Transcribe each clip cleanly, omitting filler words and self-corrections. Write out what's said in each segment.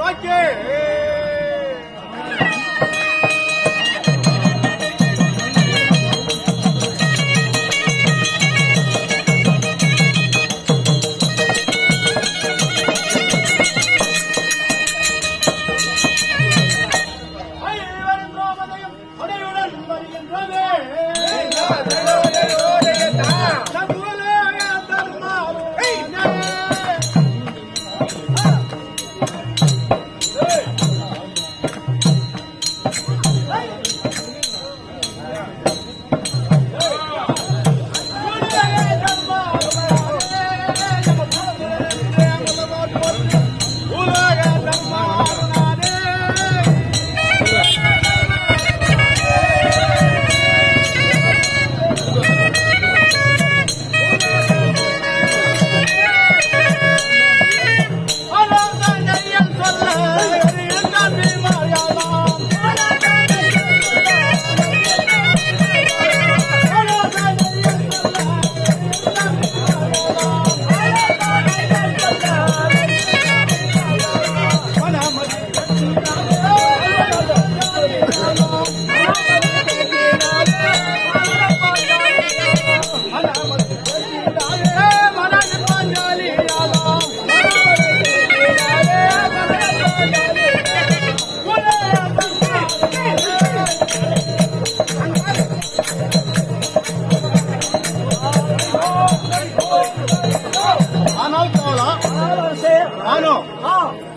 வாக்கே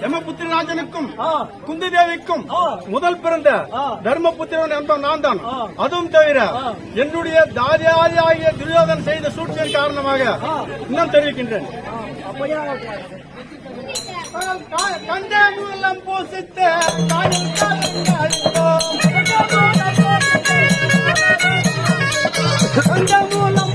யமபுத்திரராஜனுக்கும் குந்தி தேவிக்கும் முதல் பிறந்த தர்மபுத்திரன் என்பவன் நான் தான். அதுவும் தவிர என்னுடைய தாரியாகிய துரியோதன் செய்த சூழ்ச்சியின் காரணமாக இன்னும் தெரிவிக்கின்றேன். கண்டமூலம் பூசித்த கண்டமூலம்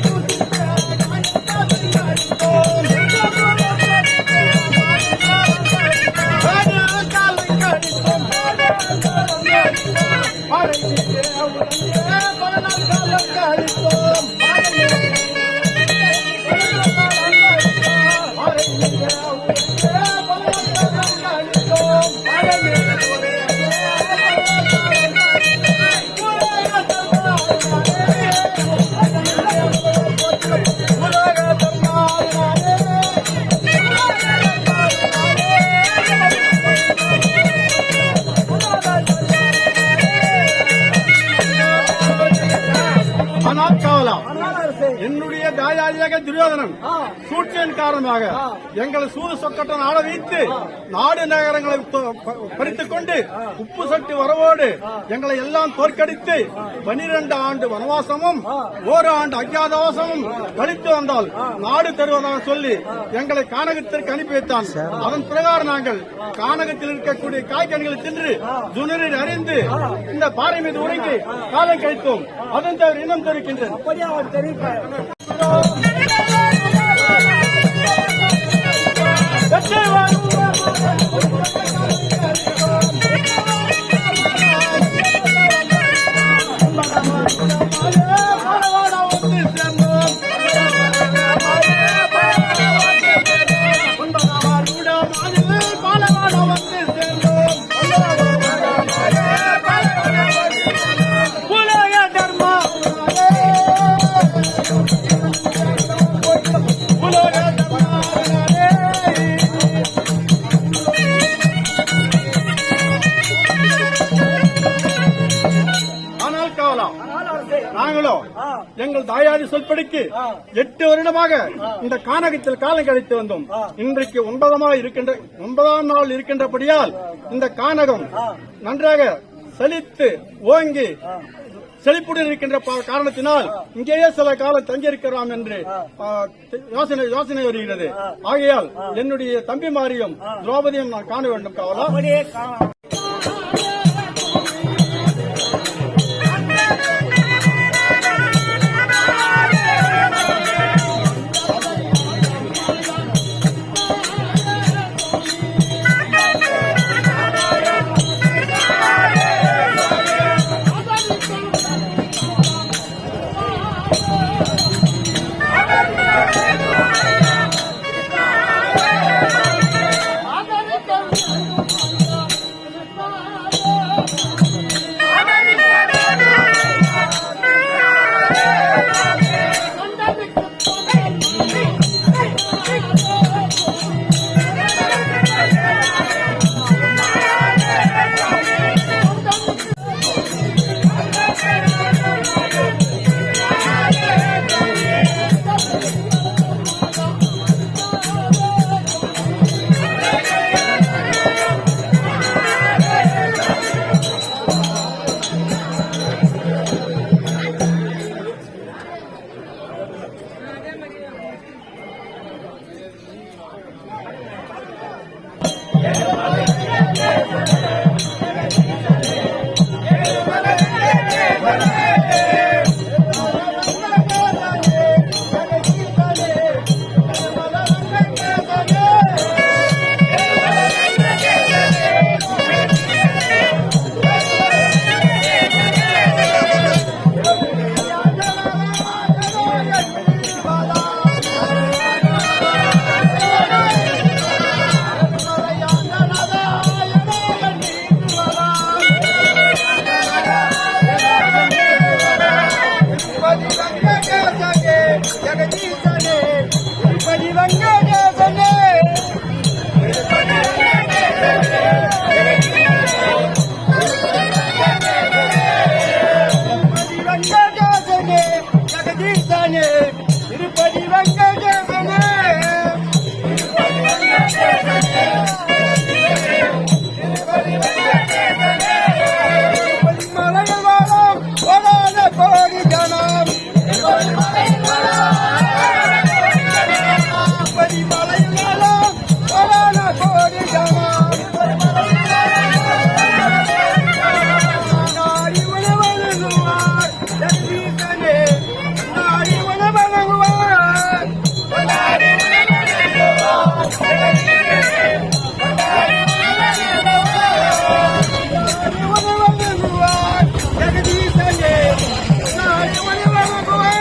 என்னுடைய தாயாதியாக துரியோதனன் சூழ்ச்சியின் காரணமாக எங்களை சூது சொக்கட்டன் ஆட வைத்து நாடு நகரங்களை பறித்துக் கொண்டு உப்பு சட்டி வரவோடு எங்களை எல்லாம் தோற்கடித்து 12 ஆண்டு வனவாசமும் 1 ஆண்டு அஜ்ஞாதவாசமும் கழித்து வந்தால் நாடு தருவதாக சொல்லி எங்களை கானகத்திற்கு அனுப்பி வைத்தான். அதன் பிரகாரம் நாங்கள் கானகத்தில் இருக்கக்கூடிய காய்கனிகளை தின்று துணரில் அறிந்து இந்த பாறை மீது உறங்கி காலம் கழித்தோம். அதன் தவிர இன்னும் தெரிவிக்கின்றேன். நாங்களோ எங்கள் தாயாரி சொல்படிக்கு 8 வருடமாக இந்த கானகத்தில் காலம் கழித்து வந்தோம். இன்றைக்கு 9ஆம் நாள் இருக்கின்றபடியால் இந்த கானகம் நன்றாக செழித்து ஓங்கி செழிப்புடன் இருக்கின்ற காரணத்தினால் இங்கேயே சில காலம் தங்கியிருக்கிறோம் என்று யோசனை வருகிறது. ஆகையால் என்னுடைய தம்பிமாரியும் திரௌபதியும் நான் காண வேண்டும். காவலா ஜெகதீசனே திருப்பதி வெங்கடேசனே மலையில் வாழும் கோடான கோடி ஜனம் மலையில் வாழும் கோடான கோடி ஜனம் நாடி உணவருங்குவார் ஜெகதீசனே நாடி உணவருங்குவார் ஜெகதீசனே நாடி உணவருங்குவார்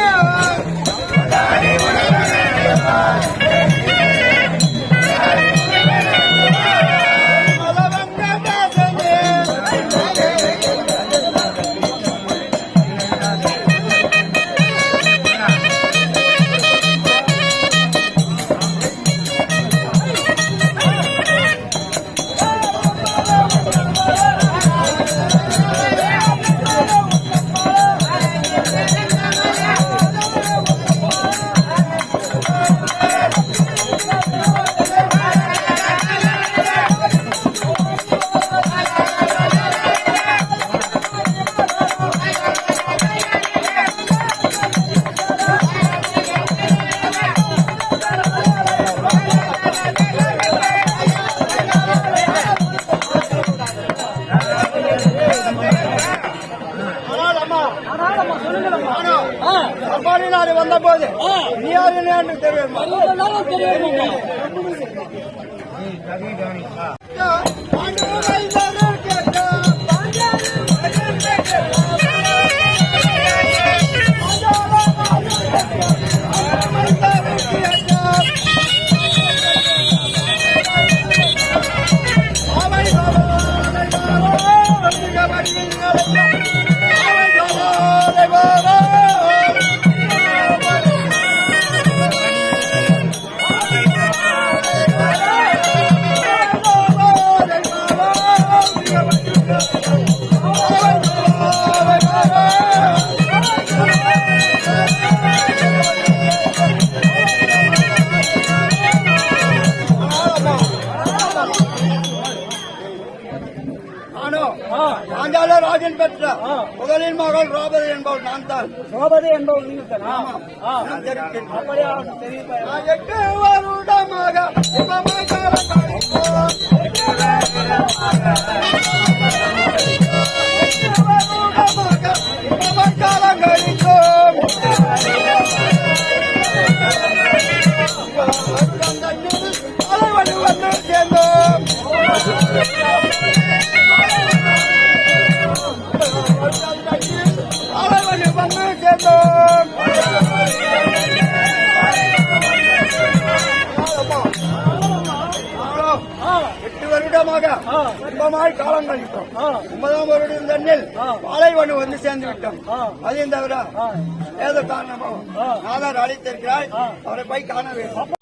நாடு வந்த போது நீ யாரு என்று தெரியுமா ராஜன் பெற்ற முதலின் மகள் ராபதி என்பவர் நான் தான். ராபதி என்பவர் நீங்கள் தான். 8 வருடமாக காலம் கழித்தோம். வந்து சேர்ந்தோம். இன்பமாய் காலம் கழித்தோம். 9ஆம் வருடம் தண்ணில் பாலைவனம் வந்து சேர்ந்து விட்டோம். அதையும் தவிர ஏதோ காரணமோ நாதார் அழைத்திருக்கிறாய், அவரை போய் காண வேண்டும்.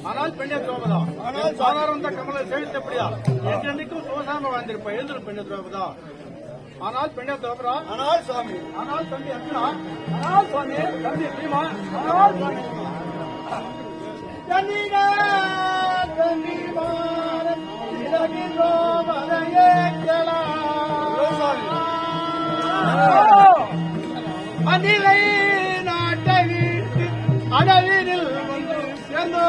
ஆனால் பெண்ணே துரோபதா, ஆனால் சாதாரண கமலை சேவித்தபடியா என்றென்றைக்கும் சோசாம வாழ்ந்திருப்ப எழுந்திரு பெண்ணே துரோபதா. ஆனால் பெண்ணே துரோபதா, ஆனால் சுவாமி, ஆனால் தம்பி அர்ஜுனா, ஆனால் சுவாமி தம்பி பீமா, ஆனால் சுவாமி தண்ணீரா தண்ணீர் அநிலை நாட்டை வீட்டு அடவினில் வந்து சேர்ந்தோ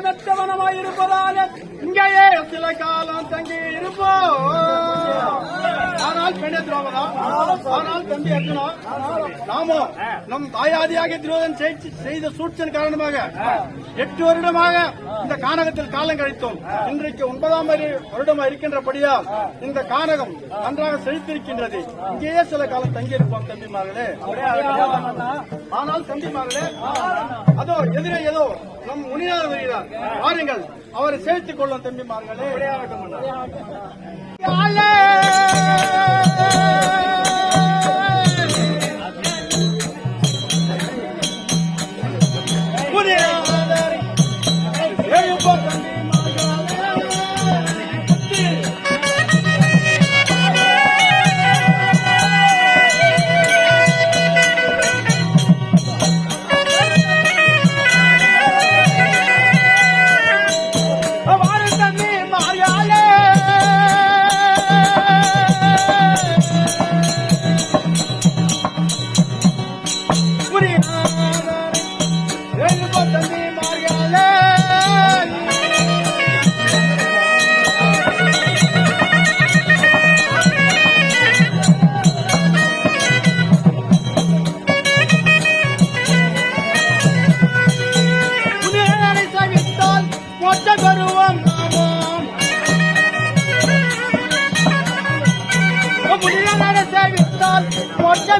மெத்தவனமாயிருப்பதால் இங்கேயே சில காலம் தங்கி இருப்போம். ஆனால் பெண்ணே திரௌபதா, ஆனால் தம்பி அர்ஜுனா, நாமோ நம் தாயாதியாக துரியோதன் செய்த சூழ்ச்சியின் காரணமாக 8 வருடமாக இந்த கானகத்தில் காலம் கழித்தோம். இன்றைக்கு 9ஆம் வருடமா இருக்கின்றபடியா இந்த கானகம் நன்றாக செழித்திருக்கின்றது. இங்கேயே சில காலம் தங்கியிருப்போம் தம்பிமார்களே. ஆனால் தம்பிமார்களே, அதோ எதிரே ஏதோ நம் முனியார் வருகிறார், வாருங்கள் அவரை சேர்த்துக் கொள்ளும் தம்பிமார்களே.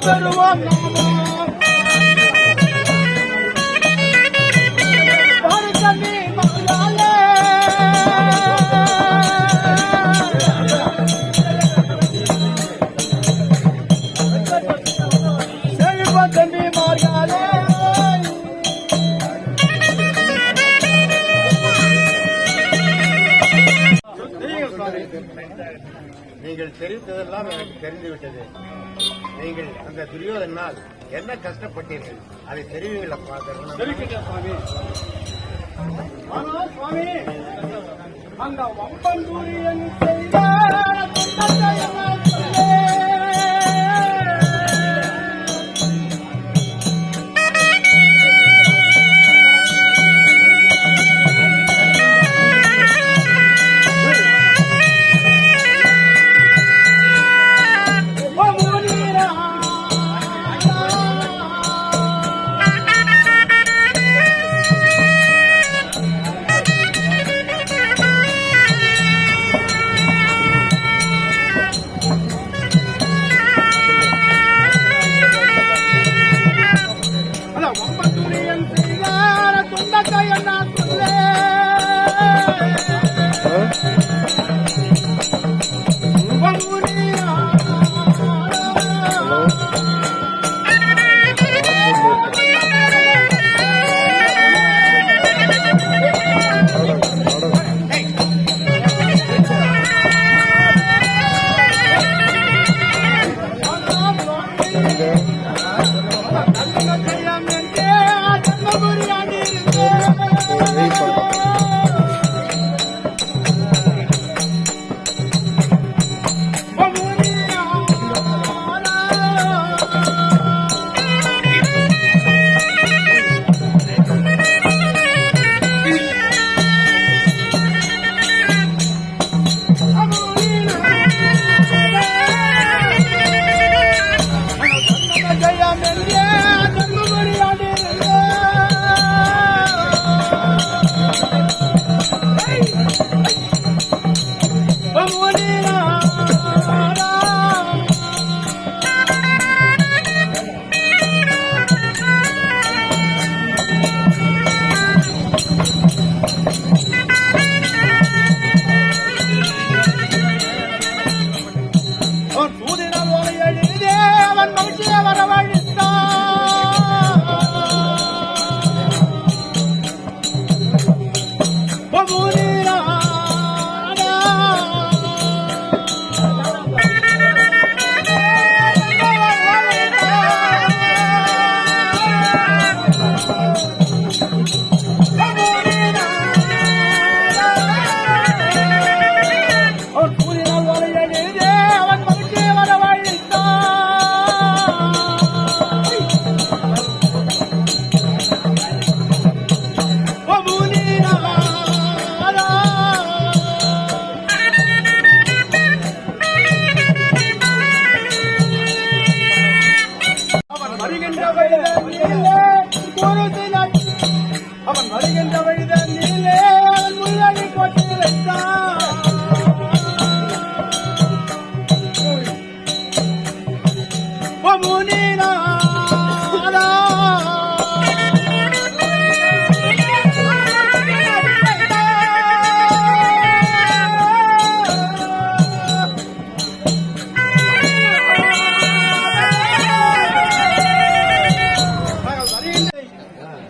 பெறுவோம் நீங்கள் தெரிவித்ததெல்லாம் எனக்கு தெரிந்துவிட்டது. நீங்கள் அந்த துரியோதனால் என்ன கஷ்டப்பட்டீர்கள் அதை தெரிவிங்களப்பா. சுவாமி, அந்த வம்பன் சூரியன் செய்த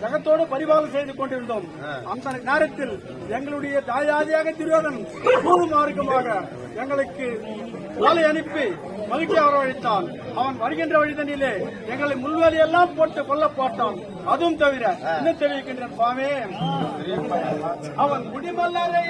ஜகத்தோடு பரிபாலனை செய்து கொண்டிருந்தோம். அந்த நேரத்தில் எங்களுடைய தாயாதியாக துரியோதன் கூறு மார்க்கமாக எங்களுக்கு ஓலை அனுப்பி மகிழ்ச்சி வரவழைத்தான். அவன் வருகின்ற வழிதனிலே எங்களை முள்வேலியெல்லாம் போட்டு கொல்ல பார்த்தான். அதுவும் தவிர இன்னும் தெரிவிக்கின்றேன் சுவாமி, அவன் குடிமல்லரை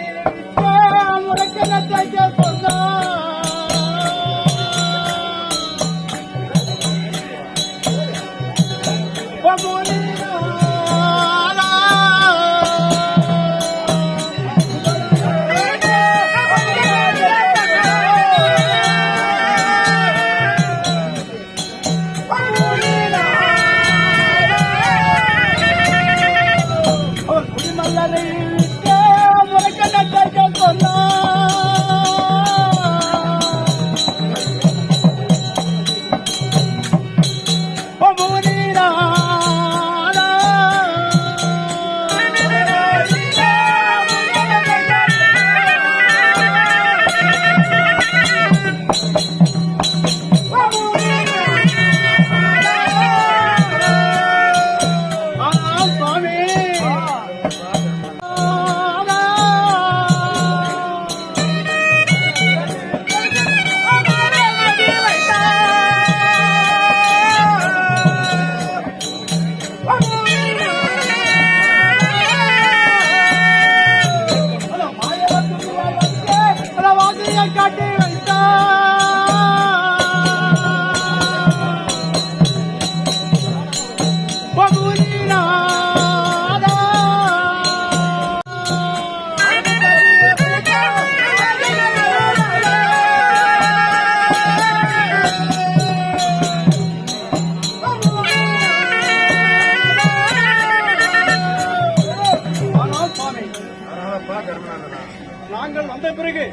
நாங்கள் வந்த பிறகு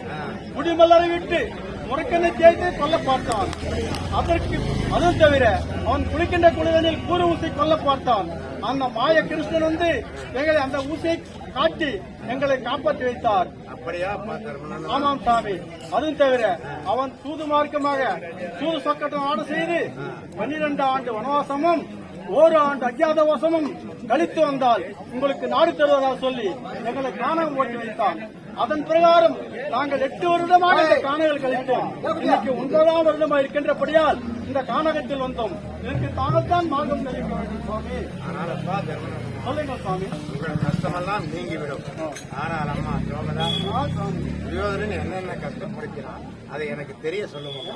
குடிமல்லரை விட்டு முறைக்கண்ணை தேய்த்து கொல்ல பார்த்தான். அதுவும் தவிர அவன் குளிக்கின்ற குளிதனில் கூறு ஊசி கொல்ல பார்த்தான். அந்த மாய கிருஷ்ணன் வந்து எங்களை அந்த ஊசியை காட்டி எங்களை காப்பாற்றி வைத்தார். அப்படியா? ஆமாம் சாமி. அதுவும் தவிர அவன் சூது மார்க்கமாக சூது சொக்கட்டம் ஆடு செய்து 12 ஆண்டு வனவாசமும் 1 ஆண்டு அஜ்ஞாதவாசமும் கழித்து வந்தால் உங்களுக்கு நாடு தருவதாக சொல்லி எங்களை காணகம் ஓட்டி வைத்தான். அதன் பிரகாரம் நாங்கள் 8 வருடமாக இந்த காணகங்கள் கழித்தோம். இன்னைக்கு 9ஆம் வருடமாக இருக்கின்றபடியால் இந்த காணகத்தில் வந்தோம். இதற்கு தாங்கள் தான் மார்க்கம் தெரிவிக்க வேண்டும் சுவாமி. சொல்லுங்க சுவாமி. உங்கள் கஷ்டமெல்லாம் நீங்கிவிடும். ஆனால் அம்மா சோமதா, துரியோதனன் என்னென்ன கஷ்டப்படுத்தினான் அதை எனக்கு தெரிய சொல்லுவோம்.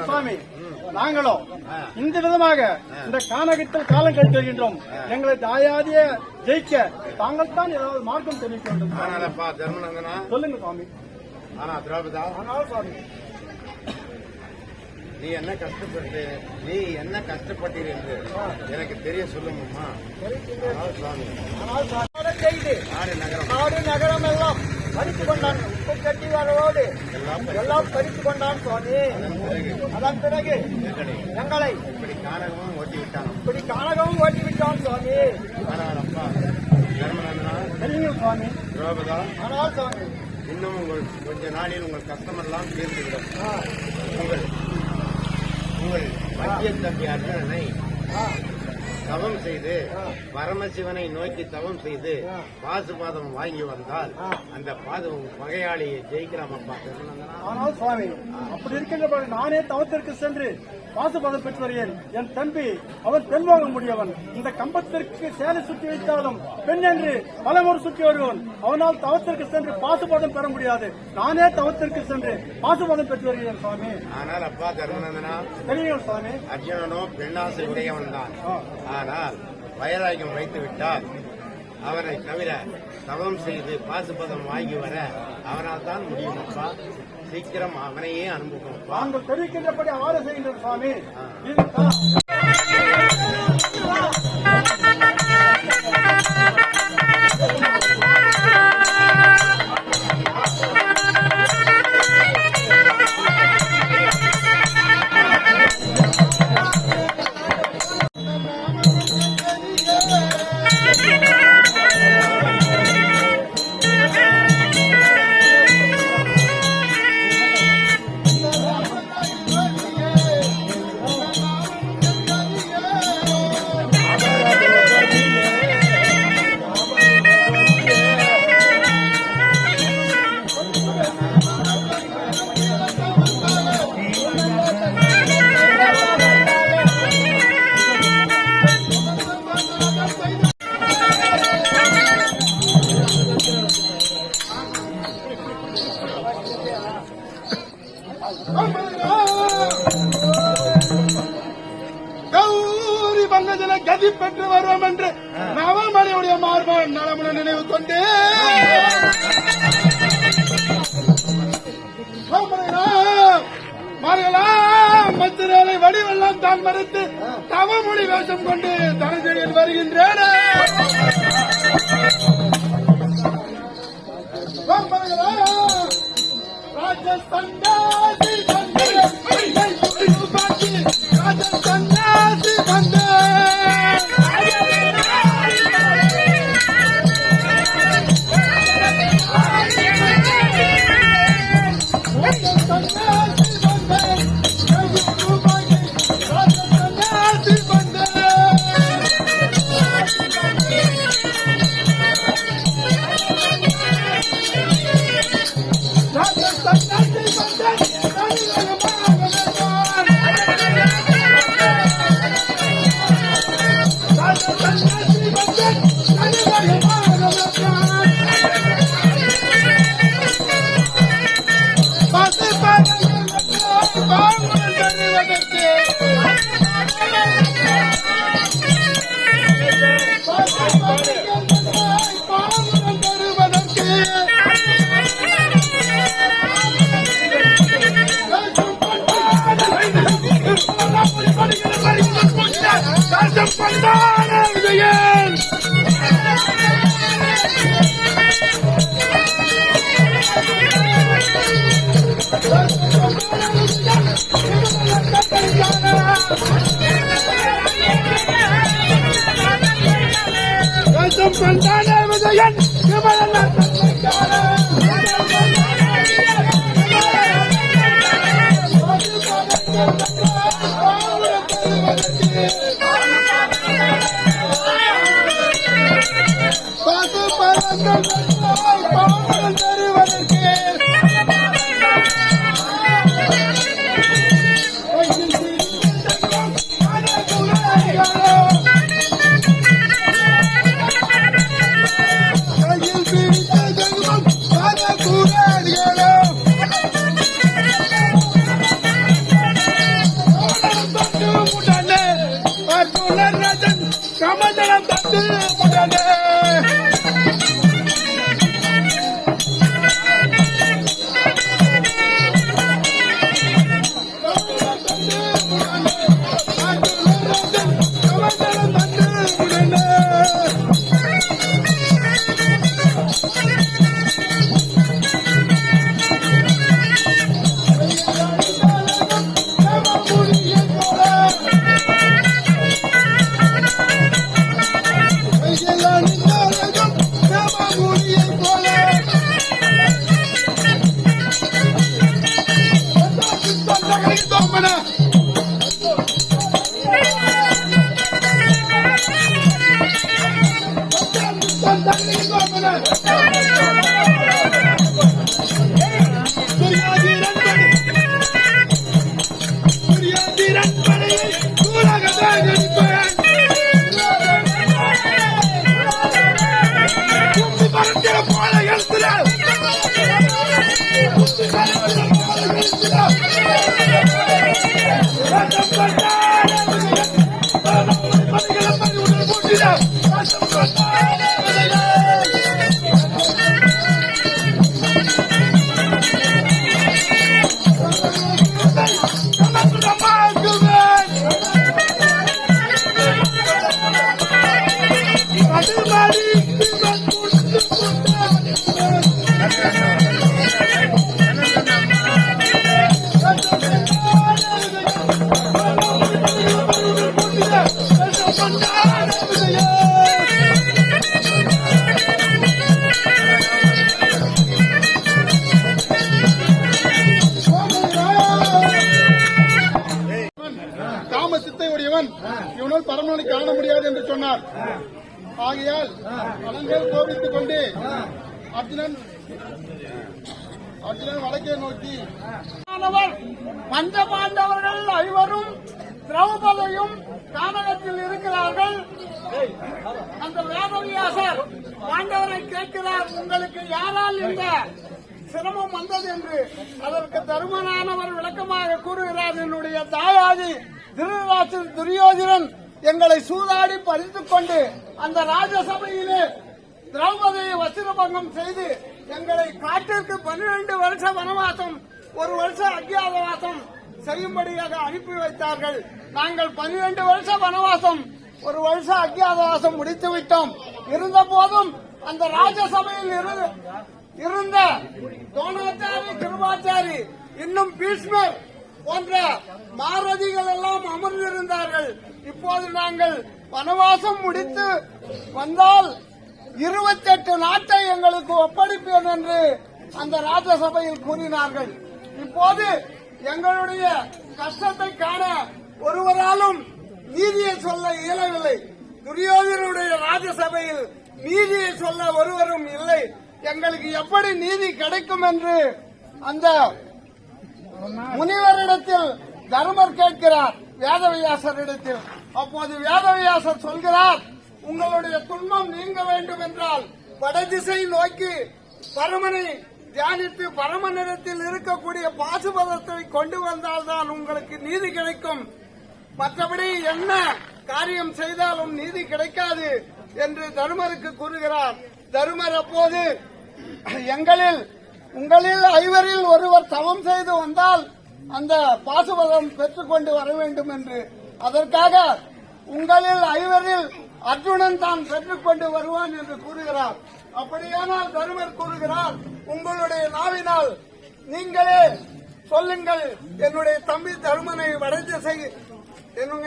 சுவாமி, நாங்களோ இந்த விதமாக இந்த கானகத்தில் காலம் கழித்து வருகின்றோம். எங்களை தாயாதிய ஜெயிக்க தாங்கள் தான் ஏதாவது மார்க்கம் தெரிவிக்க வேண்டும். சொல்லுங்க சுவாமி. ஆனா திரௌபதா, சுவாமி, நீ என்ன கஷ்டப்பட்டீர் என்று எனக்கு தெரிய சொல்லுங்கம்மா. செய்து நாடு நகரம் எல்லாம் பறித்து கொண்டான். உப்பு கட்டி வரவோடு எல்லாம் பறித்து கொண்டான் சுவாமி. அதன் பிறகு எங்களை இப்படி கானகமும் ஓட்டி விட்டான் சுவாமி. சரிங்க சுவாமி. திரௌபதா, ஆனால் சுவாமி, இன்னும் கொஞ்ச நாளில் உங்கள் கஷ்டமெல்லாம் தீர்ந்துவிடும். உங்கள் பெரிய தம்பி அர்ஜுனனை தவம் செய்து பரமசிவனை நோக்கி தவம் செய்து பாசுபாதம் வாங்கி வந்தால் அந்த பாதம் பகையாளியை ஜெயிக்கிறான் அப்பா. ஆனால் சுவாமி, அப்படி இருக்கின்ற நானே தவத்திற்கு சென்று பாசுபாதம் பெற்று வருகிறேன். என் தம்பி அவன் பெண்வாங்க முடியவன். இந்த கம்பத்திற்கு சேலை சுற்றி வைத்தாலும் பெண் என்று பலமுறை சுற்றி வருவன். அவனால் தவத்திற்கு சென்று பாசுபாதம் பெற முடியாது. நானே தவத்திற்கு சென்று பாசுபாதம் பெற்று வருகிறேன் சுவாமி. ஆனால் அப்பா தர்மநந்தனா, தெரியும் சுவாமி, அர்ஜுனனோ பெண்ணாசை உடையவன் தான். ஆனால் வைராகியம் வைத்து விட்டால் அவனை தவிர தவம் செய்து பாசுபதம் வாங்கி வர அவனால் தான் முடியும் அப்பா. சீக்கிரம் அவனையே அனுப்புவோம். நாங்கள் தெரிவிக்கின்றபடி ஆறு செய்கின்றோம் சுவாமி. இதுதான் கௌரி பங்கஜன கதி பெற்று வருவோம் என்று நவமணியுடைய மார்பன் நலமுன நினைவு கொண்டு மத்திரலை வடிவெல்லாம் தான் மறுத்து தவமொழி வேஷம் கொண்டு தனஞ்செழியில் வருகின்றேன். ராஜஸ்தாண்டாசி வந்தே ராஜஸ்தாண்டாசி வந்தே காமசித்தை உடையவன் இவனால் பரமனை காண முடியாது என்று சொன்னார். ஆகையால் அனங்கள் கோபித்துக் கொண்டு அர்ஜுனன் வடக்கே நோக்கி பஞ்ச பாண்டவர்கள் ஐவரும் திரௌபதியும் கானகத்தில் இருக்கிறார்கள். அந்த வேதவியாசர் பாண்டவரை கேட்கிறார், உங்களுக்கு யாரால் இந்த சிரமம் வந்தது என்று. அதற்கு தருமனானவர் விளக்கமாக கூறுகிறார், என்னுடைய தாயாதி திருராசன் துரியோதனன் எங்களை சூதாடி பறித்துக் கொண்டு அந்த ராஜசபையிலே திரௌபதியை வசிரபங்கம் செய்து எங்களை காட்டிற்கு 12 வருஷ வனவாசம் 1 வருஷ அஜ்ஞாதவாசம் செய்யும்படியாக அனுப்பி வைத்தார்கள். நாங்கள் 12 வருஷ வனவாசம் 1 வருஷ அஜ்ஞாதவாசம் முடித்துவிட்டோம். இருந்த போதும் அந்த ராஜசபையில் இருந்த துரோணாச்சாரி, கிருபாச்சாரி, இன்னும் பீஷ்மர் போன்ற மாரதிகள் எல்லாம் அமர்ந்திருந்தார்கள். இப்போது நாங்கள் வனவாசம் முடித்து வந்தால் 28 நாட்டை எங்களுக்கு ஒப்படைப்பேன் என்று அந்த ராஜசபையில் கூறினார்கள். இப்போது எங்களுடைய கஷ்டத்தை காண ஒருவராலும் நீதியை சொல்ல இயலவில்லை. துரியோதனுடைய ராஜசபையில் நீதியை சொல்ல ஒருவரும் இல்லை. எங்களுக்கு எப்படி நீதி கிடைக்கும் என்று அந்த முனிவரிடத்தில் தர்மர் கேட்கிறார், வேதவியாசரிடத்தில். அப்போது வேதவியாசர் சொல்கிறார், உங்களுடைய துன்பம் நீங்க வேண்டும் என்றால் வடதிசை நோக்கி பரமனை தியானித்து பரமனிடத்தில் இருக்கக்கூடிய பாசுபதத்தை கொண்டு வந்தால்தான் உங்களுக்கு நீதி கிடைக்கும். மற்றபடி என்ன காரியம் செய்தாலும் நீதி கிடைக்காது என்று தருமருக்கு கூறுகிறார். தருமர் அப்போது உங்களில் ஐவரில் ஒருவர் தவம் செய்து வந்தால் அந்த பாசுபதம் பெற்றுக்கொண்டு வர வேண்டும் என்று, அதற்காக உங்களில் ஐவரில் அர்ஜுனன் தான் பெற்றுக்கொண்டு வருவான் என்று கூறுகிறார். அப்படியானால் தருமர் கூறுகிறார், உங்களுடைய நாவினால் நீங்களே சொல்லுங்கள், என்னுடைய தம்பி தருமனை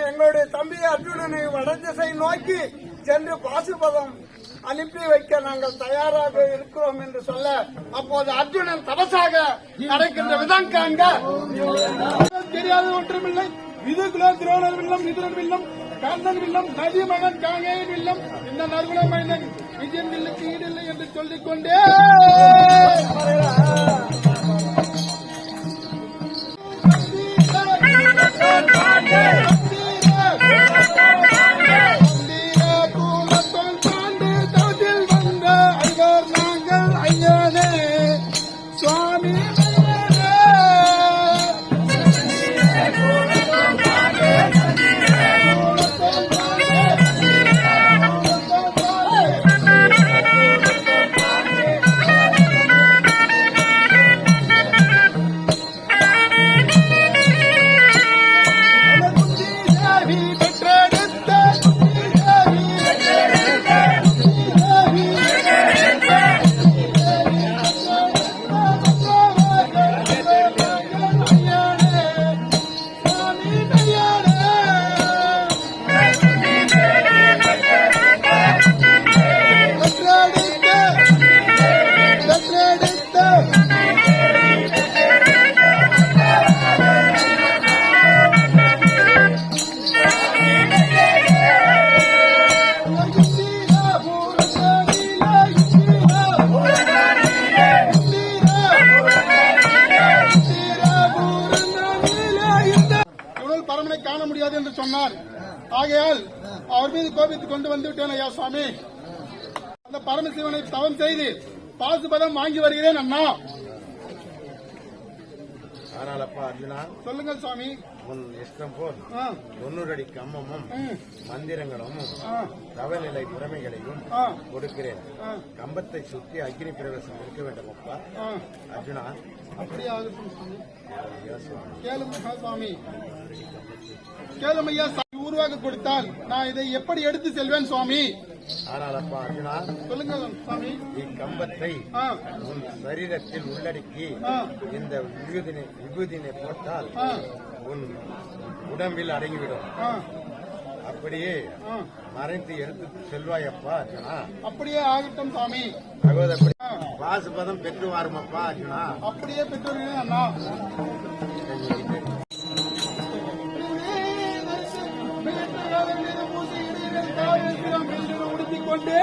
எங்களுடைய தம்பி அர்ஜுனனை வடதிசை நோக்கி சென்று பாசுபதம் அனுப்பி வைக்க நாங்கள் தயாராக இருக்கிறோம் என்று சொல்ல, அப்போது அர்ஜுனன் தபசாக நடக்கின்ற விதம் காண்க. தெரியாத ஒன்றுமில்லை, விதுகுல துரோணர் வில்லம், விதுரன் வில்லம், கர்ணன் வில்லம், நதி மகன் காங்கேயன் வில்லம், இந்த நற்குல மனிதன் விஜயன் வில்லுக்கு ஈடில்லை என்று சொல்லிக் கொண்டே பரமனை காண முடியாது என்று சொன்னார். ஆகையால் அவர் மீது கோபித்துக் கொண்டு வந்து விட்டேன் ஐயா சுவாமி. அந்த பரமசிவனை தவம் செய்து பாசுபதம் வாங்கி வருகிறேன் அண்ணா. ஆனால் அப்பா அர்ஜுனா, சொல்லுங்கள் சுவாமி. உன் இஷ்டம் போல் 90 அடி கம்பமும் மந்திரங்களும் தவநிலை புறமைகளையும் கொடுக்கிறேன். கம்பத்தை சுற்றி அக்னி பிரவேசம் இருக்க வேண்டும் அப்பா. அர்ஜுனா, அப்படியே கேளுமையா சுவாமி, கேளுமையா உருவாக்க கொடுத்தால் நான் இதை எப்படி எடுத்து செல்வேன் சுவாமி? ஆனால் அப்பா அர்ஜுனா, சொல்லுங்க சுவாமி. இக்கம்பத்தை உன் சரீரத்தில் உள்ளடக்கி இந்த விபூதினை போட்டால் உன் உடம்பில் அடங்கிவிடும். அப்படியே மறைத்து எடுத்து செல்வாயப்பா அர்ஜுனா. அப்படியே ஆகட்டும் சுவாமி. சகோதரப்படி பாசுபதம் பெற்று வாருமப்பா அர்ஜுனா. அப்படியே பெற்று வருகிறேன் அண்ணா. உடுத்திக் கொண்டு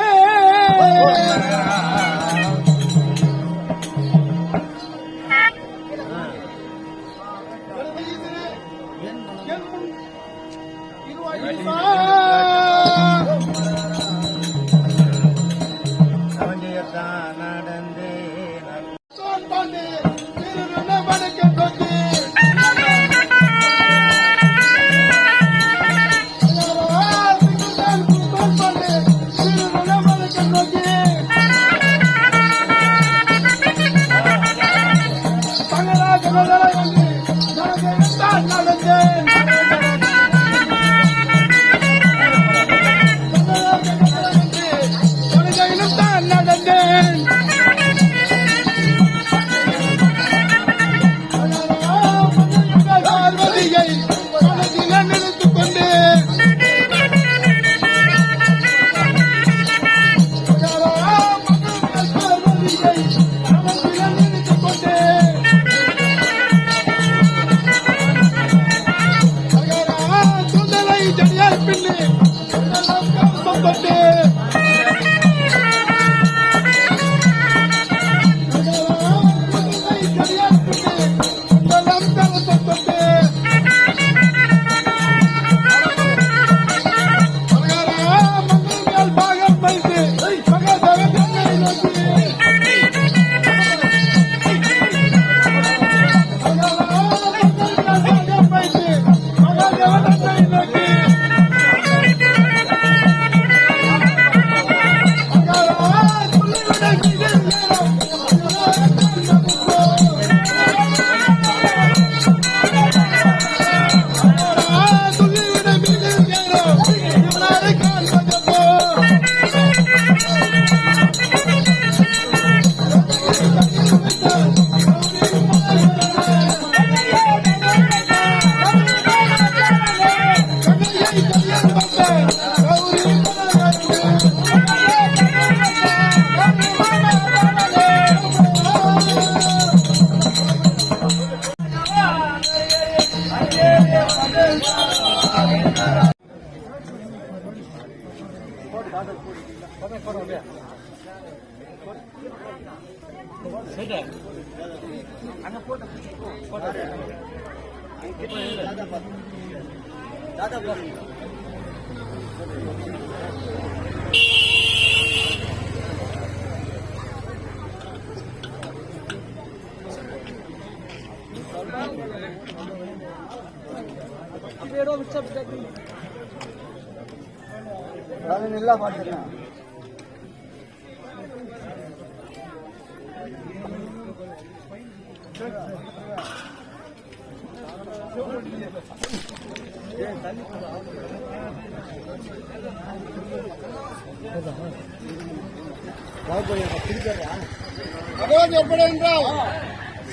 அதாவது எப்படி என்றால்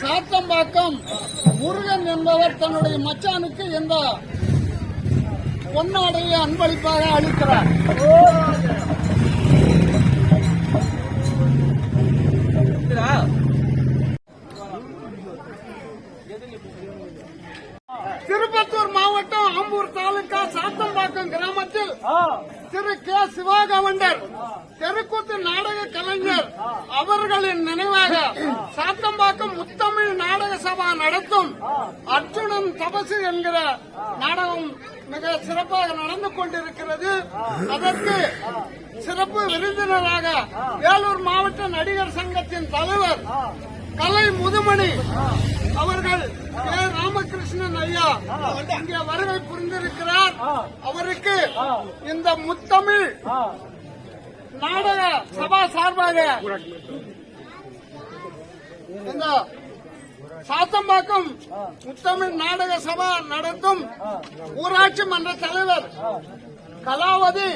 சாத்தம்பாக்கம் முருகன் என்பவர் தன்னுடைய மச்சானுக்கு இந்த பொன்னாடையை அன்பளிப்பாக அளிக்கிறார். திருப்பத்தூர் மாவட்டம் ஆம்பூர் தாலுகா சாத்தம்பாக்கம் கிராம கிராமத்தில் திரு கே சிவாகவண்டர் தெருக்கூத்து நாடக கலைஞர் அவர்களின் நினைவாக சாத்தம்பாக்கம் முத்தமிழ் நாடக சபா நடத்தும் அர்ஜுனன் தபசு என்கிற நாடகம் மிக சிறப்பாக நடந்து கொண்டிருக்கிறது. அதற்கு சிறப்பு விருந்தினராக வேலூர் மாவட்ட நடிகர் சங்கத்தின் தலைவர் கலை முதுமணி அவர்கள் கே. ராமகிருஷ்ணன் ஐயா இங்கே வருகை புரிந்திருக்கிறார். அவருக்கு இந்த முத்தமிழ் நாடக சபா சார்பாக இந்த சாத்தம்பாக்கம் முத்தமிழ் நாடக சபா நடத்தும் ஊராட்சி மன்ற தலைவர் கலாவதி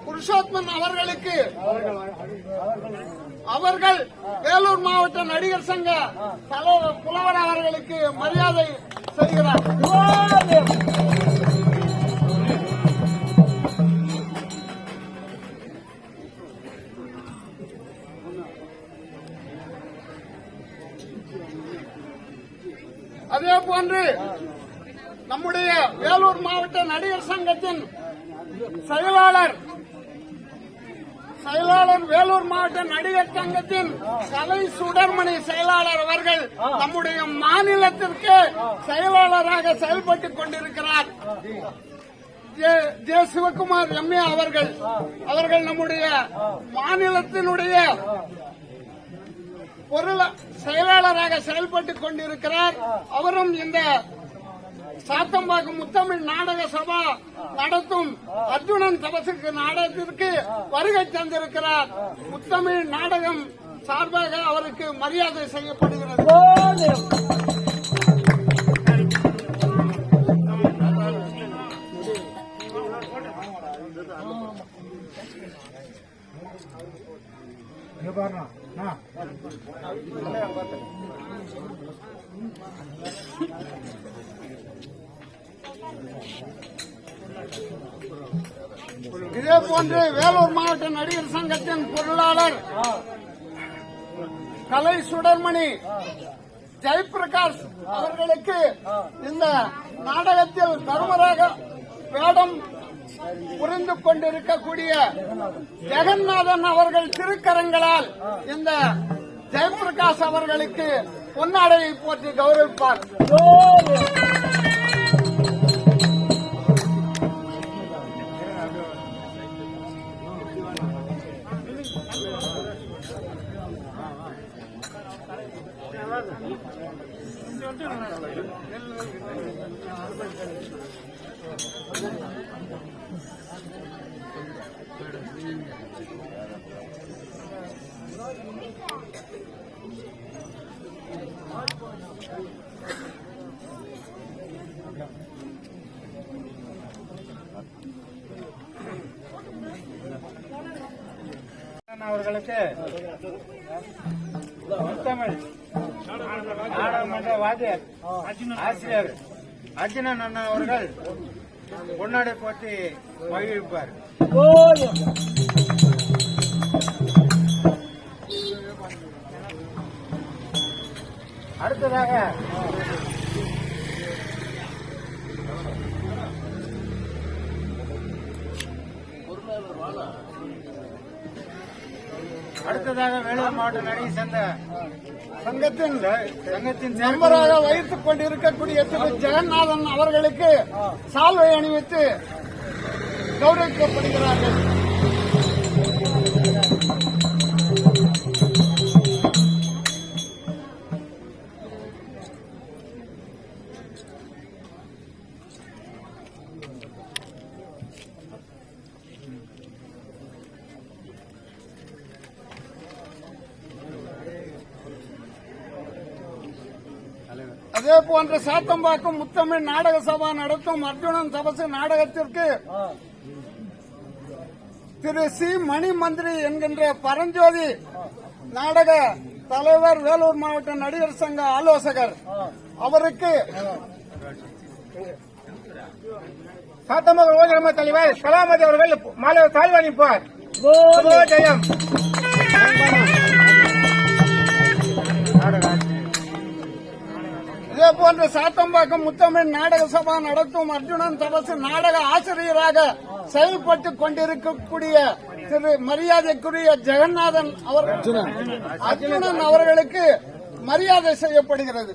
புருஷோத்மன் அவர்களுக்கு அவர்கள் வேலூர் மாவட்ட நடிகர் சங்க தலைவர் புலவர் அவர்களுக்கு மரியாதை செய்கிறார். அதே போன்று நம்முடைய வேலூர் மாவட்ட நடிகர் சங்கத்தின் செயலாளர் வேலூர் மாவட்ட நடிகர் சங்கத்தின் கலை சுடர்மணி செயலாளர் அவர்கள் நம்முடைய மாநிலத்திற்கு செயலாளராக செயல்பட்டுக் கொண்டிருக்கிறார். ஜே. சிவகுமார் எம்ஏ அவர்கள் நம்முடைய மாநிலத்தினுடைய செயலாளராக செயல்பட்டுக் கொண்டிருக்கிறார். அவரும் இந்த சாத்தம்பாக்கம் முத்தமிழ் நாடக சபா நடத்தும் அர்ஜுனன் தபசுக்கு நாடகத்திற்கு வருகை தந்திருக்கிறார். முத்தமிழ் நாடகம் சார்பாக அவருக்கு மரியாதை செய்யப்படுகிறது. இதே போன்று வேலூர் மாவட்ட நடிகர் சங்கத்தின் பொருளாளர் கலை சுடர்மணி ஜெயபிரகாஷ் அவர்களுக்கு இந்த நாடகத்தில் தர்மராக வேடம் புரிந்து கொண்டிருக்கக்கூடிய ஜெகநாதன் அவர்கள் திருக்கரங்களால் இந்த ஜெயபிரகாஷ் அவர்களுக்கு பொன்னாடையை போற்றி கௌரவிப்பார். அவர்களுக்கு முத்தமிழ் நாடாளுமன்ற வாத்தியார் ஆசிரியர் அர்ஜுனன் அண்ணா அவர்கள் பொன்னாடை போற்றி மகிழ்விப்பார். அடுத்ததாக வேலூர் மாவட்ட நடிகர் சங்கத்தின் நண்பராக வைத்துக் கொண்டிருக்கக்கூடிய திரு ஜெகநாதன் அவர்களுக்கு சால்வை அணிவித்து கௌரவிக்கப்படுகிறார்கள். அதே போன்ற சாத்தம்பாக்கம் முத்தமிழ் நாடக சபா நடத்தும் அர்ஜுனன் தபசு நாடகத்திற்கு திரு சி. மணி மந்திரி என்கின்ற பரஞ்சோதி நாடக தலைவர் வேலூர் மாவட்ட நடிகர் சங்க ஆலோசகர் அவருக்கு சாத்தம்பாக்கம் ஓஜரம தலைவர் கலாமதி அவர்கள் மாலை தாழ்வணிப்பார். ஜெயம். இதே போன்ற சாத்தம்பாக்கம் முத்தமிழ் நாடக சபா நடத்தும் அர்ஜுனன் தபசு நாடக ஆசிரியராக செயல்பட்டுக் கொண்டிருக்கக்கூடிய திரு மரியாதைக்குரிய ஜெகநாதன் அர்ஜுனன் அவர்களுக்கு மரியாதை செய்யப்படுகிறது.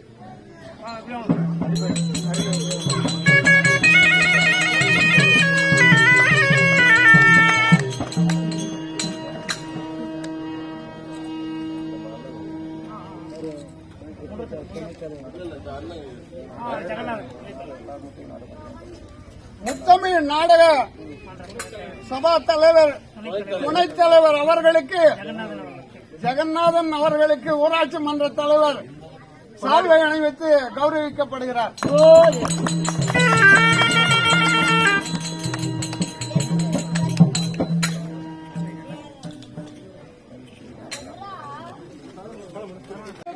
முத்தமிழ் நாடக சபா தலைவர் துணைத் தலைவர் அவர்களுக்கு ஜெகநாதன் அவர்களுக்கு ஊராட்சி மன்ற தலைவர் சால்வை அணிவித்து கௌரவிக்கப்படுகிறார்.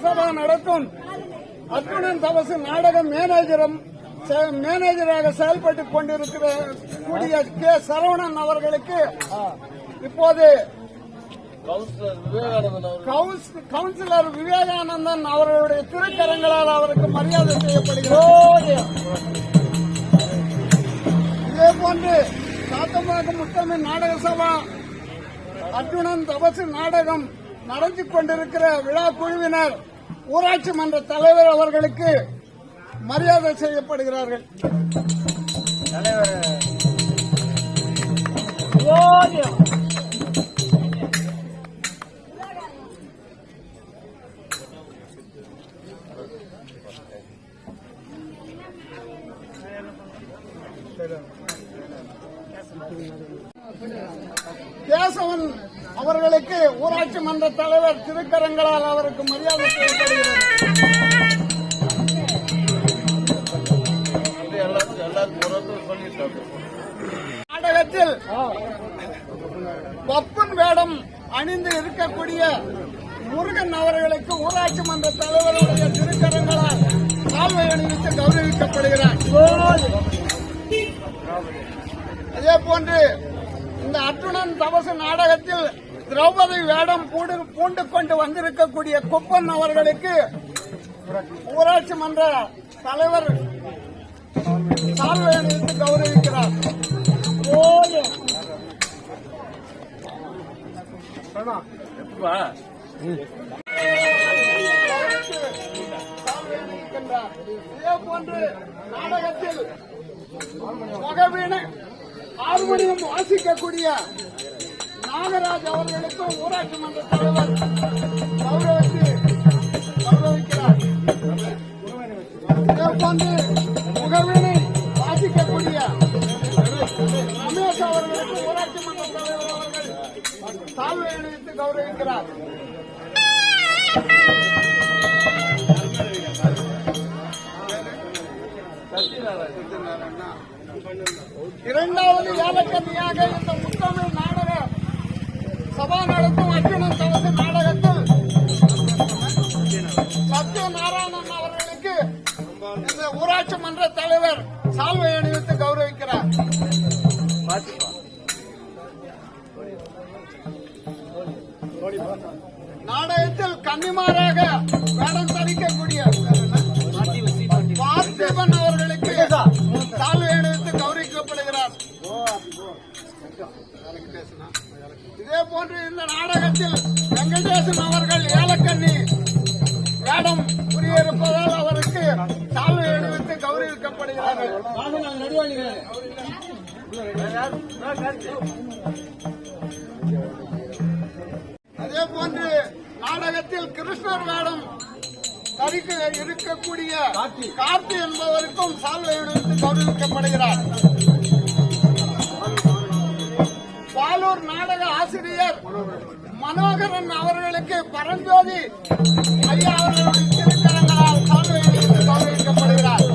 சபா நடத்தும் அர்ஜுனன் தபசு நாடக மேனேஜராக செயல்பட்டுக் கொண்டிருக்கிற கூடிய கே சரவணன் அவர்களுக்கு இப்போது கவுன்சிலர் விவேகானந்தன் அவர்களுடைய திருக்கரங்களால் அவருக்கு மரியாதை செய்யப்படுகிறது. இதேபோன்று சாத்தம்பாக்கம் முத்தமிழ் நாடக சபா அர்ஜுனன் தபசு நாடகம் நடத்தி கொண்டிருக்கிற விழா குழுவினர் ஊராட்சி மன்ற தலைவர் அவர்களுக்கு மரியாதை செய்யப்படுகிறார்கள். கேசவன் அவர்களுக்கு ஊராட்சி மன்ற தலைவர் திருக்கரங்களால் அவருக்கு மரியாதை செய்யப்படுகிறது. நாடகத்தில் பப்பன் வேடம் அணிந்து இருக்கக்கூடிய முருகன் அவர்களுக்கு ஊராட்சி மன்ற தலைவருடைய திருக்கரங்களால் சால்வை அணிவித்து கௌரவிக்கப்படுகிறார். அதே போன்று இந்த அர்ஜுனன் தபசு நாடகத்தில் திரௌபதி வேடம் பூண்டு கொண்டு வந்திருக்கக்கூடிய குப்பன் அவர்களுக்கு ஊராட்சி மன்ற தலைவர் சால்வை அணிவித்து கௌரவிக்கிறார். இதே போன்று நாடகத்தில் ஹார்மோனியம் வாசிக்கக்கூடிய நாகராஜ் அவர்களுக்கும் ஊராட்சி மன்ற தலைவர் கௌரவிக்கிறார். இதே போன்று முகவீணை வாசிக்கக்கூடிய ரமேஷ் அவர்களுக்கும் ஊராட்சி மன்ற தலைவர் அவர்கள் சால்வை அணிவித்து கௌரவிக்கிறார். இரண்டாவது ஏலக்கண்ணியாக இந்த முத்தமிழ் நாடக சபா நடத்தும் அர்ஜுனன் தபசு நாடகத்தில் சத்யநாராயணன் அவர்களுக்கு இந்த ஊராட்சி மன்ற தலைவர் சால்வை அணிவித்து கௌரவிக்கிறார். நாடகத்தில் கன்னிமாராக வேடம் தரிக்கக்கூடிய பார்த்திபன் அவர்களுக்கு சால்வை அணிவித்து கௌரவிக்கப்படுகிறார். இதே போன்று இந்த நாடகத்தில் வெங்கடேசன் அவர்கள் ஏலக்கண்ணி வேடம் புரியிருப்பதால் அவருக்கு சால்வை அணிவித்து கௌரவிக்கப்படுகிறார்கள். அதே போன்று நாடகத்தில் கிருஷ்ணர் வேடம் தரிக்க இருக்கக்கூடிய கார்த்தி என்பவருக்கும் சால்வை அணிவித்து கௌரவிக்கப்படுகிறார். பாலூர் நாடக ஆசிரியர் மனோகரன் அவர்களுக்கு பரஞ்சோதி ஐயா அவர்களுடைய திருக்கரங்களால் சால்வை அணிவித்து கௌரவிக்கப்படுகிறார்.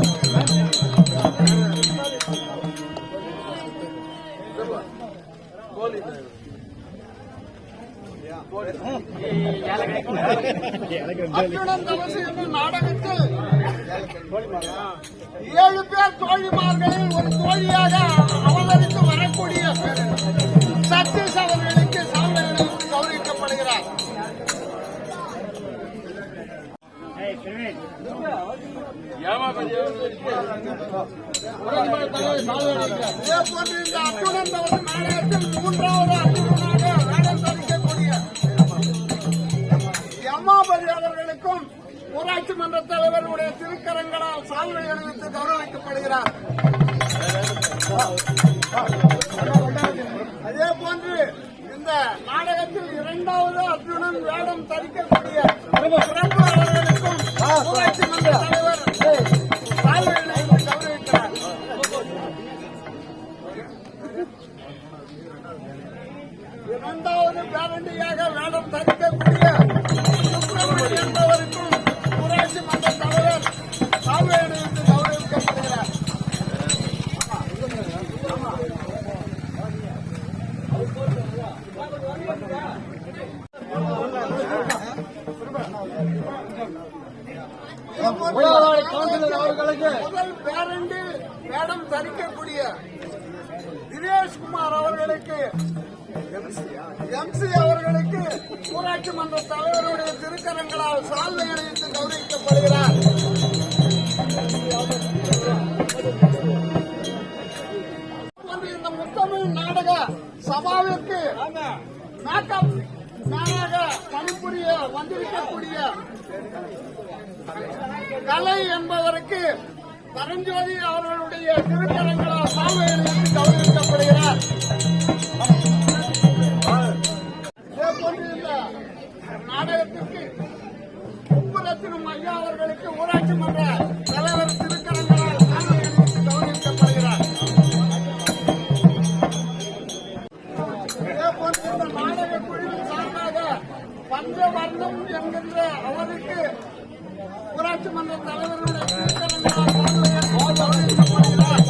அர்ஜுனன் தபசு என்னும் நாடகத்தில் 7 பேர் தோழிமார்களில் ஒரு தோழியாக அவதரித்து வரக்கூடிய சதீஷ் அவர்களுக்கு சால்வை அணிவித்து கௌரவிக்கப்படுகிறார். இதே போன்று இந்த அத்துடன் தவறு நாடகத்தில் மூன்றாவது அத்துடனாக வேடம் தரிக்கக்கூடிய எம்மாபதி அவர்களுக்கும் ஊராட்சி மன்ற தலைவருடைய திருக்கரங்களால் சால்வை அணிவித்து கௌரவிக்கப்படுகிறார். அதே போன்று இந்த நாடகத்தில் இரண்டாவது அர்ஜுனன் வேடம் தரிக்கக்கூடிய சிறப்பு அவர்களுக்கும் ஊராட்சி மன்ற தலைவர் சால்வை அணிவித்து கௌரவிக்கிறார். இரண்டாவது பேரண்டியாக வேடம் தரிக்கக்கூடிய சுப்பிரமணியன் என்பவருக்கும் ஊராட்சி மன்ற தலைவர் சால்வை அணிவித்து கௌரவிக்கப்படுகிறார். முதல் பேரண்டி வேடம் தரிக்கக்கூடிய தினேஷ்குமார் அவர்களுக்கு எம்சி அவர்களுக்கு ஊராட்சி மன்ற தலைவருடைய திருக்கரங்களால் சால்வை அணிவித்து கௌரவிக்கப்படுகிறார். இந்த முத்தமிழ் நாடக சபாவிற்கு மேக்கப் மேனாக பணிபுரிய வந்திருக்கக்கூடிய கலை என்பவருக்கு பரஞ்சோதி அவர்களுடைய திருக்கரங்களால் சால்வை அணிவித்து கௌரவிக்கப்படுகிறார். இதேபோன்று இந்த நாடகத்திற்கு உப்புரத்தினும் ஐயா அவர்களுக்கு ஊராட்சி மன்ற தலைவர் திருக்கரங்களால் சால்வை அணிவித்து கௌரவிக்கப்படுகிறார். இதேபோன்று இந்த நாடக குழுவின் சார்பாக பஞ்சவர்ணம் என்கின்ற அவருக்கு ஊராட்சி மன்ற தலைவருடைய திருக்கரங்களால் சால்வை அணிவித்து கௌரவிக்கப்படுகிறார்.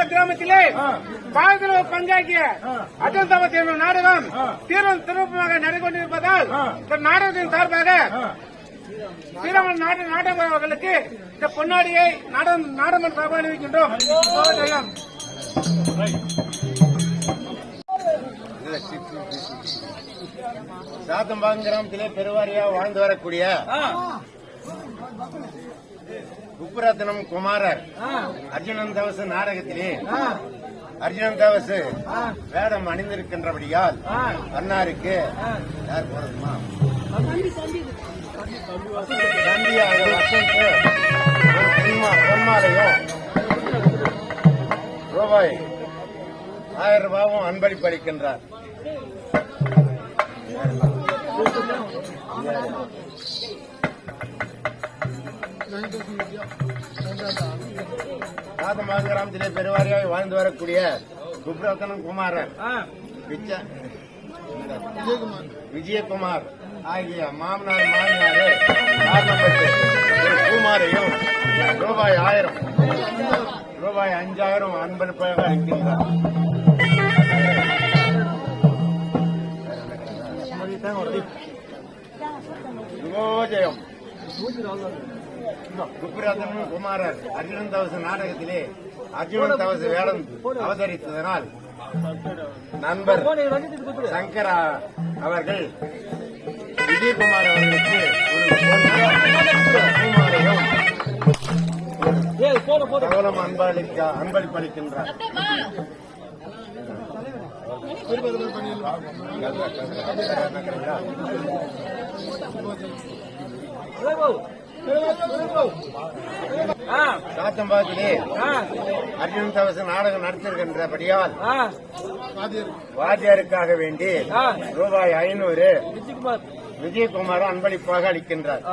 கிராமத்திலே பாதுகாப்பு பஞ்சாயத்து அர்ஜுன் தவசி என்ற நாடகம் தீவிரம் சிறப்பாக நடைபெற்றிருப்பதால் இந்த நாடகத்தின் சார்பாக ஸ்ரீராமன் நாடகம் அவர்களுக்கு இந்த பொன்னாடியை நாடகம் சார்பாக அறிவிக்கின்றோம். சாத்தம்பாக்கம் கிராமத்திலே பெருவாரியா வாழ்ந்து வரக்கூடிய உப்புரத்னம் குமாரர் அர்ஜுனன் தவசு நாடகத்திலே அர்ஜுனன் தவசு வேடம் அணிந்திருக்கின்றபடியால் அன்னாருக்கு யார் போறதுமா பொன்மாலையும் ரூபாய் 1000 ரூபாயும் அன்பளிப்பு அளிக்கின்றார். சாத்தம்பாக்கம் கிராமத்திலே பெருவாரியாக வாழ்ந்து வரக்கூடிய உப்புரத்னம் குமாரர் விஜயகுமார் ஆகிய மாமனார் மாமியாரு காரணப்பட்டு குமாரையும் ரூபாய் 1000 ரூபாய் 5000 அன்பளிப்பாக அளிக்கின்றார். சுபோஜயம் உப்புரத்னம் குமாரர் அர்ஜுனன் தவசு நாடகத்திலே அர்ஜுனன் தவசு வேடம் அவதரித்ததனால் நண்பர் சங்கரா அவர்கள் விஜயகுமார் அவர்களுக்கு ஒரு சகலம் அன்பளிப்பளிக்கின்றார். சாத்தம்பாக்கிலே அர்ஜுனன் தவசு நாடகம் நடத்திருக்கின்றபடியால் வாத்தியாருக்காக வேண்டி ரூபாய் 500 விஜயகுமார் அன்பளிப்பாக அளிக்கின்றார்.